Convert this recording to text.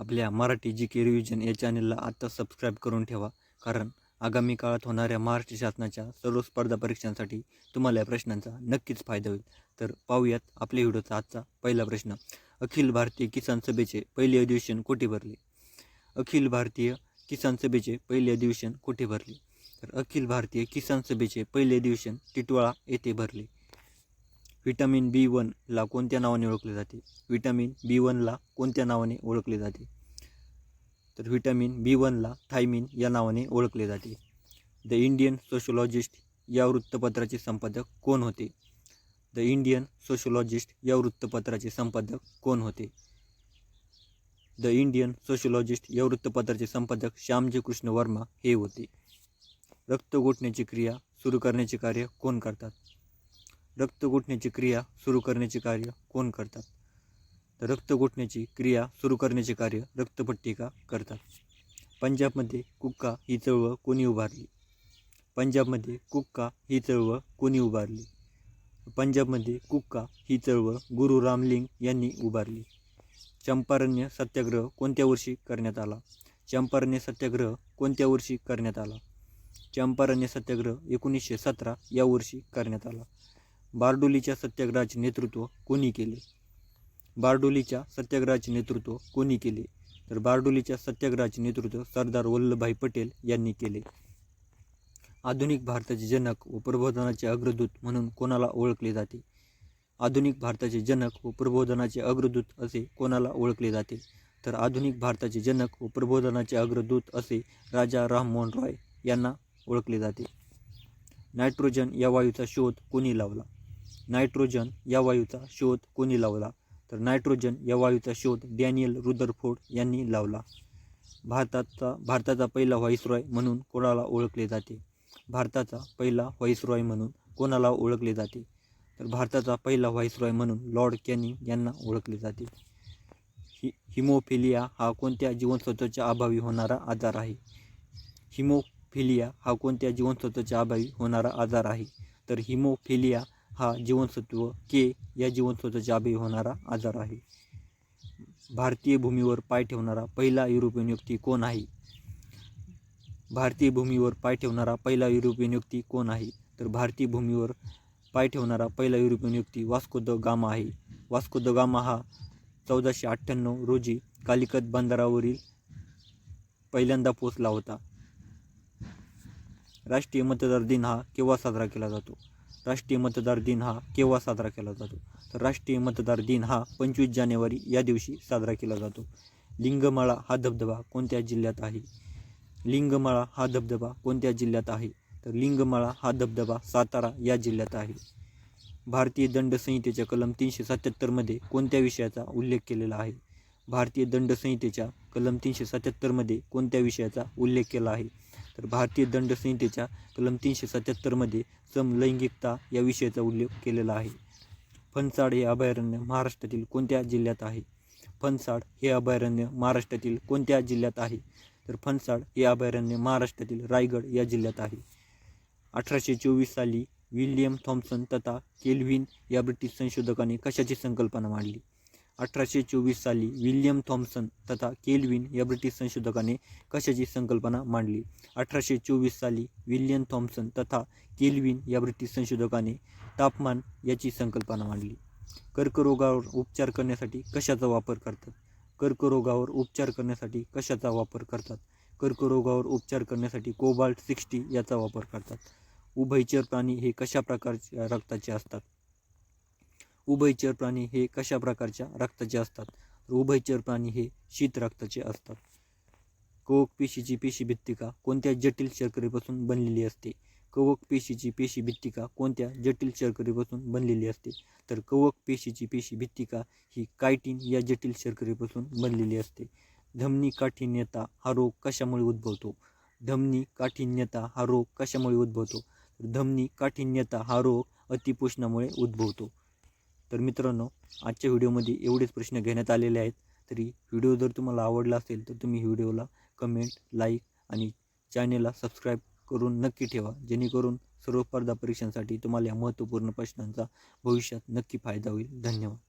आपल्या मराठी जी के रिव्हिजन या चॅनलला आत्ता सबस्क्राईब करून ठेवा, कारण आगामी काळात होणाऱ्या महाराष्ट्र शासनाच्या सर्व स्पर्धा परीक्षांसाठी तुम्हाला या प्रश्नांचा नक्कीच फायदा होईल. तर पाहूयात आपल्या व्हिडिओचा आजचा पहिला प्रश्न. अखिल भारतीय किसान सभेचे पहिले अधिवेशन कुठे भरले? अखिल भारतीय किसान सभेचे पहिले अधिवेशन कुठे भरले? तर अखिल भारतीय किसान सभेचे पहिले अधिवेशन टिटवाळा येथे भरले. व्हिटॅमिन B1 ला कोणत्या नावाने ओळखले जाते? व्हिटॅमिन B1 ला कोणत्या नावाने ओळखले जाते? तर व्हिटॅमिन B1 ला थायमिन या नावाने ओळखले जाते. द इंडियन सोशोलॉजिस्ट या वृत्तपत्राचे संपादक कोण होते? द इंडियन सोशोलॉजिस्ट या वृत्तपत्राचे संपादक कोण होते? द इंडियन सोशोलॉजिस्ट या वृत्तपत्राचे संपादक श्यामजी कृष्ण वर्मा हे होते. रक्त गोठण्याची क्रिया सुरू करण्याचे कार्य कोण करतात? रक्त गोठण्याची क्रिया सुरू करण्याचे कार्य कोण करतात? तर रक्त गोठण्याची क्रिया सुरू करण्याचे कार्य रक्तपट्टिका करतात. पंजाबमध्ये कुक्का ही चळवळ कोणी उभारली? पंजाबमध्ये कुक्का ही चळवळ कोणी उभारली? पंजाबमध्ये कुक्का ही चळवळ गुरु रामलिंग यांनी उभारली. चंपारण्य सत्याग्रह कोणत्या वर्षी करण्यात आला? चंपारण्य सत्याग्रह कोणत्या वर्षी करण्यात आला? चंपारण्य सत्याग्रह 1917 या वर्षी करण्यात आला. बारडोलीच्या सत्याग्रहाचे नेतृत्व कोणी केले? बारडोलीच्या सत्याग्रहाचे नेतृत्व कोणी केले? तर बारडोलीच्या सत्याग्रहाचे नेतृत्व सरदार वल्लभभाई पटेल यांनी केले. आधुनिक भारताचे जनक व प्रबोधनाचे अग्रदूत म्हणून कोणाला ओळखले जाते? आधुनिक भारताचे जनक व प्रबोधनाचे अग्रदूत असे कोणाला ओळखले जाते? तर आधुनिक भारताचे जनक व प्रबोधनाचे अग्रदूत असे राजा राममोहन रॉय यांना ओळखले जाते. नायट्रोजन या वायूचा शोध कोणी लावला? नायट्रोजन या वायूचा शोध कोणी लावला? तर नायट्रोजन या वायूचा शोध डॅनियल रुदरफोर्ड यांनी लावला. भारताचा पहिला व्हाईसरॉय म्हणून कोणाला ओळखले जाते? भारताचा पहिला व्हाईसरॉय म्हणून कोणाला ओळखले जाते? तर भारताचा पहिला व्हाईसरॉय म्हणून लॉर्ड कॅनिंग यांना ओळखले जाते. हिमोफिलिया हा कोणत्या जीवनसत्वाच्या अभावी होणारा आजार आहे? हिमोफिलिया हा कोणत्या जीवनसत्वाच्या अभावी होणारा आजार आहे? तर हिमोफिलिया हा जीवनसत्व के या जीवनसत्वाच्या अभावी होणारा आजार आहे. भारतीय भूमीवर पाय ठेवणारा पहिला युरोपियन व्यक्ती कोण आहे? भारतीय भूमीवर पाय ठेवणारा पहिला युरोपियन व्यक्ती कोण आहे? तर भारतीय भूमीवर पाय ठेवणारा पहिला युरोपियन व्यक्ती वास्को द गामा आहे. वास्को द गामा हा 1498 रोजी कालिकत बंदरावरील पहिल्यांदा पोहोचला होता. राष्ट्रीय मतदार दिन हा केव्हा साजरा केला जातो? राष्ट्रीय मतदार दिन हा केव्हा साजरा केला जातो? तर राष्ट्रीय मतदार दिन हा 25 जानेवारी या दिवशी साजरा केला जातो. लिंगमाळा हा धबधबा कोणत्या जिल्ह्यात आहे? लिंगमाळा हा धबधबा कोणत्या जिल्ह्यात आहे? तर लिंगमाळा हा धबधबा सातारा या जिल्ह्यात आहे. भारतीय दंड संहितेच्या कलम 377 मध्ये कोणत्या विषयाचा उल्लेख केलेला आहे? भारतीय दंड संहितेच्या कलम 377 मध्ये कोणत्या विषयाचा उल्लेख केला आहे? तर भारतीय दंड संहितेच्या कलम 377 मध्ये समलैंगिकता या विषयाचा उल्लेख केलेला आहे. फणसाड हे अभयारण्य महाराष्ट्रातील कोणत्या जिल्ह्यात आहे? फणसाड हे अभयारण्य महाराष्ट्रातील कोणत्या जिल्ह्यात आहे? तर फणसाड हे अभयारण्य महाराष्ट्रातील रायगड या जिल्ह्यात आहे. 1824 साली विल्यम थॉम्सन तथा केल्व्हिन या ब्रिटिश संशोधकाने कशाची संकल्पना मांडली? 1824 साली विल्यम थॉम्सन तथा केल्व्हिन या ब्रिटिश संशोधकाने कशाची संकल्पना मांडली? 1824 साली विल्यम थॉम्सन तथा केल्व्हिन या ब्रिटिश संशोधकाने तापमान याची संकल्पना मांडली. कर्करोगावर उपचार करण्यासाठी कशाचा वापर करतात? कर्करोगावर उपचार करण्यासाठी कशाचा वापर करतात? कर्करोगावर उपचार करण्यासाठी कोबाल्ट-60 याचा वापर करतात. उभयचर प्राणी हे कशा प्रकारच्या रक्ताचे असतात? उभयचर प्राणी हे कशा प्रकारच्या रक्ताचे असतात? उभयचर प्राणी हे शीत रक्ताचे असतात. कवक पेशीची पेशीभित्तिका कोणत्या जटिल शर्करेपासून बनलेली असते? कवक पेशीची पेशीभित्तिका कोणत्या जटिल शर्करेपासून बनलेली असते? तर कवक पेशीची पेशीभित्तिका ही कायटिन या जटिल शर्करेपासून बनलेली असते. धमनी काठिण्यता हा रोग कशामुळे उद्भवतो? धमनी काठिण्यता हा रोग कशामुळे उद्भवतो? धमनी काठिण्यता हा रोग अतिपोषणामुळे उद्भवतो. तर मित्रांनो, आजच्या व्हिडिओमध्ये एवढेच प्रश्न घेण्यात आलेले आहेत. तरी व्हिडिओ जर तुम्हाला आवडला असेल तर तुम्ही व्हिडिओला कमेंट, लाईक आणि चॅनेलला सबस्क्राईब करून नक्की ठेवा, जेणेकरून सर्व स्पर्धा परीक्षांसाठी तुम्हाला या महत्त्वपूर्ण प्रश्नांचा भविष्यात नक्की फायदा होईल. धन्यवाद.